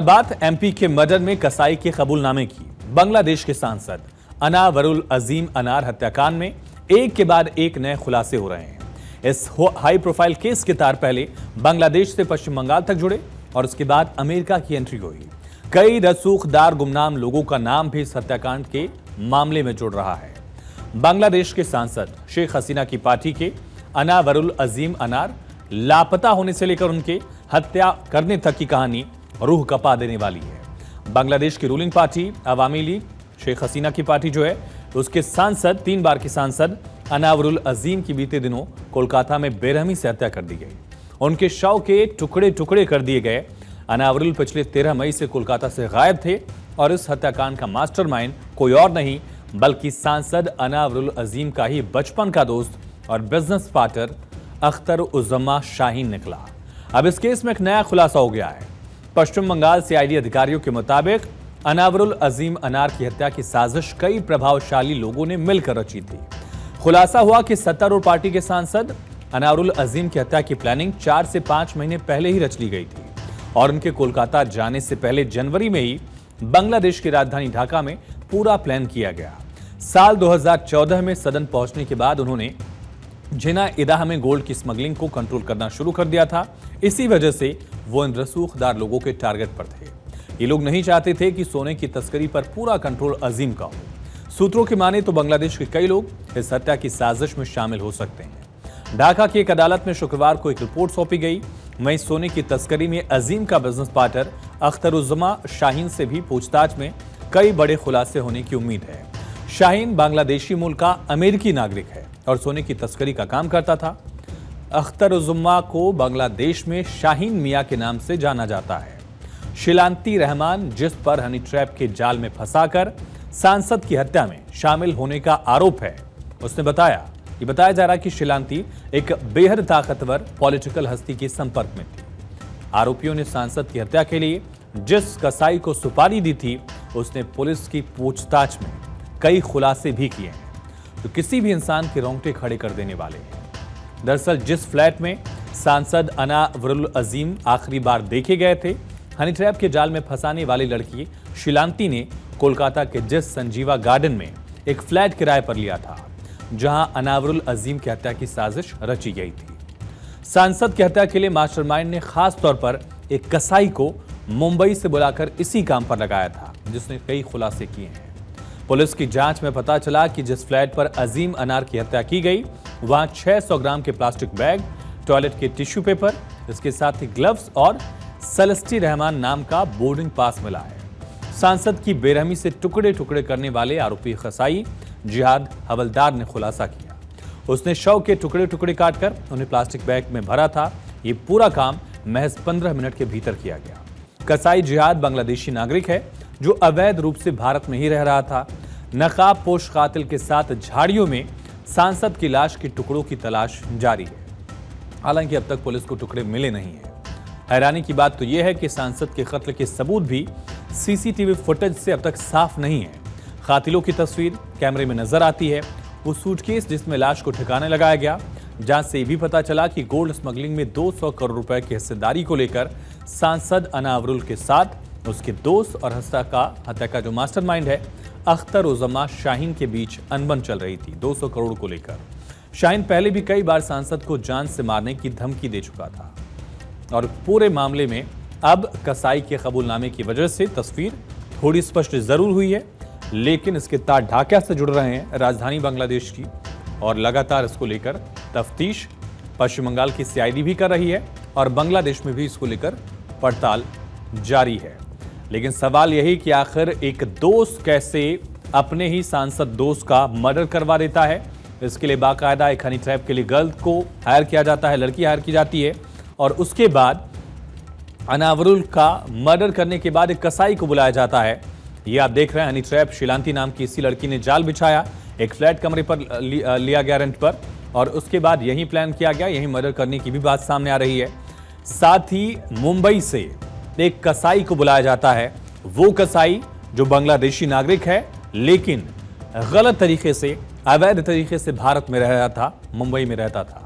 बात एमपी के मर्डर में कसाई के कबूलनामे की। बांग्लादेश के सांसद अनावरुल अजीम अनार हत्याकांड में एक के बाद एक नए खुलासे हो रहे हैं। इस हाई प्रोफाइल केस के तार पहले बांग्लादेश से पश्चिम बंगाल तक जुड़े और उसके बाद अमेरिका की एंट्री हुई। कई रसूखदार गुमनाम लोगों का नाम भी इस हत्याकांड के मामले में जुड़ रहा है। बांग्लादेश के सांसद शेख हसीना की पार्टी के अनावरुल अजीम अनार लापता होने से लेकर उनके हत्या करने तक की कहानी रूह कपा देने वाली है। बांग्लादेश की रूलिंग पार्टी अवामी लीग, शेख हसीना की पार्टी जो है, उसके सांसद 3 बार के सांसद अनावरुल अजीम की बीते दिनों कोलकाता में बेरहमी से हत्या कर दी गई। उनके शव के टुकड़े टुकड़े कर दिए गए। अनावरुल पिछले 13 मई से कोलकाता से गायब थे और इस हत्याकांड का मास्टरमाइंड कोई और नहीं बल्कि सांसद अनावरुल अजीम का ही बचपन का दोस्त और बिजनेस पार्टनर अख्तर-उज़्ज़मा शाहीन निकला। अब इस केस में एक नया खुलासा हो गया है। पश्चिम बंगाल सीआईडी अधिकारियों के मुताबिक अनावरुल अजीम अनार की हत्या की साजिश कई प्रभावशाली लोगों ने मिलकर रची थी। खुलासा हुआ कि सत्तारूढ़ पार्टी के सांसद अनावरुल अजीम की हत्या की प्लानिंग 4 से 5 महीने पहले ही रच ली गई थी और उनके कोलकाता जाने से पहले जनवरी में ही बांग्लादेश की राजधानी ढाका में पूरा प्लान किया गया। साल 2014 में सदन पहुंचने के बाद उन्होंने जिना इदाह में गोल्ड की स्मगलिंग को कंट्रोल करना शुरू कर दिया था। इसी वजह से वो इन रसूखदार लोगों के टारगेट पर थे। ये लोग नहीं चाहते थे कि सोने की तस्करी पर पूरा कंट्रोल अजीम का हो। सूत्रों की माने तो बांग्लादेश के कई लोग इस हत्या की साजिश में शामिल हो सकते हैं। ढाका की एक अदालत में शुक्रवार को एक रिपोर्ट सौंपी गई। वहीं सोने की तस्करी में अजीम का बिजनेस पार्टनर अख्तर-उज़्ज़मा शाहीन से भी पूछताछ में कई बड़े खुलासे होने की उम्मीद है। शाहीन बांग्लादेशी मूल का अमेरिकी नागरिक है और सोने की तस्करी का काम करता था। अख्तर-उज़्ज़मा को बांग्लादेश में शाहीन मियां के नाम से जाना जाता है। शिलांती रहमान, जिस पर हनी ट्रैप के जाल में फंसाकर सांसद की हत्या में शामिल होने का आरोप है, उसने बताया जा रहा कि शिलांती एक बेहद ताकतवर पॉलिटिकल हस्ती के संपर्क में थी। आरोपियों ने सांसद की हत्या के लिए जिस कसाई को सुपारी दी थी, उसने पुलिस की पूछताछ में कई खुलासे भी किए हैं तो किसी भी इंसान के रोंगटे खड़े कर देने वाले हैं। दरअसल जिस फ्लैट में सांसद अनावरुल अजीम आखिरी बार देखे गए थे, हनी ट्रैप के जाल में फंसाने वाली लड़की शिलांती ने कोलकाता के जिस संजीवा गार्डन में एक फ्लैट किराए पर लिया था, जहां अनावरुल अजीम की हत्या की साजिश रची गई थी। सांसद की हत्या के लिए मास्टरमाइंड ने खास तौर पर एक कसाई को मुंबई से बुलाकर इसी काम पर लगाया था, जिसने कई खुलासे किए हैं। पुलिस की जांच में पता चला कि जिस फ्लैट पर अजीम अनार की हत्या की गई, वहां 600 ग्राम के प्लास्टिक बैग, टॉयलेट के टिश्यू पेपर, इसके साथ ही ग्लव्स और सेलेस्टी रहमान नाम का बोर्डिंग पास मिला है। सांसद की बेरहमी से टुकड़े टुकड़े करने वाले आरोपी कसाई जिहाद हवलदार ने खुलासा किया। उसने शव के टुकड़े टुकड़े काटकर उन्हें प्लास्टिक बैग में भरा था। ये पूरा काम महज 15 मिनट के भीतर किया गया। कसाई जिहाद बांग्लादेशी नागरिक है जो अवैध रूप से भारत में ही रह रहा था। नकाब पोश कातिल के साथ झाड़ियों में सांसद की लाश के टुकड़ों की तलाश जारी है। हालांकि अब तक पुलिस को टुकड़े मिले नहीं है। हैरानी की बात तो यह है कि सांसद के कत्ल के सबूत भी सीसीटीवी फुटेज से अब तक साफ नहीं है। कातिलों की तस्वीर कैमरे में नजर आती है। वो सूटकेस जिसमें लाश को ठिकाने लगाया गया। जांच से भी पता चला कि गोल्ड स्मगलिंग में 200 करोड़ रुपए की हिस्सेदारी को लेकर सांसद अनावरुल के साथ उसके दोस्त और हत्या का जो मास्टरमाइंड है अख्तर-उज़्ज़मा शाहीन के बीच अनबन चल रही थी 200 करोड़ को लेकर। शाहीन पहले भी कई बार सांसद को जान से मारने की धमकी दे चुका था और पूरे मामले में अब कसाई के कबूलनामे की वजह से तस्वीर थोड़ी स्पष्ट जरूर हुई है, लेकिन इसके तार ढाका से जुड़ रहे हैं राजधानी बांग्लादेश की और लगातार इसको लेकर तफ्तीश पश्चिम बंगाल की सीआईडी भी कर रही है और बांग्लादेश में भी इसको लेकर पड़ताल जारी है। लेकिन सवाल यही कि आखिर एक दोस्त कैसे अपने ही सांसद दोस्त का मर्डर करवा देता है। इसके लिए बाकायदा एक हनी ट्रैप के लिए गर्ल को हायर किया जाता है, लड़की हायर की जाती है और उसके बाद अनावरुल का मर्डर करने के बाद एक कसाई को बुलाया जाता है। ये आप देख रहे हैं, हनी ट्रैप शिलांती नाम की इसी लड़की ने जाल बिछाया, एक फ्लैट कमरे पर लिया गया रेंट पर और उसके बाद यही प्लान किया गया, यही मर्डर करने की भी बात सामने आ रही है। साथ ही मुंबई से एक कसाई को बुलाया जाता है, वो कसाई जो बांग्लादेशी नागरिक है लेकिन गलत तरीके से, अवैध तरीके से भारत में रह रहा था, मुंबई में रहता था।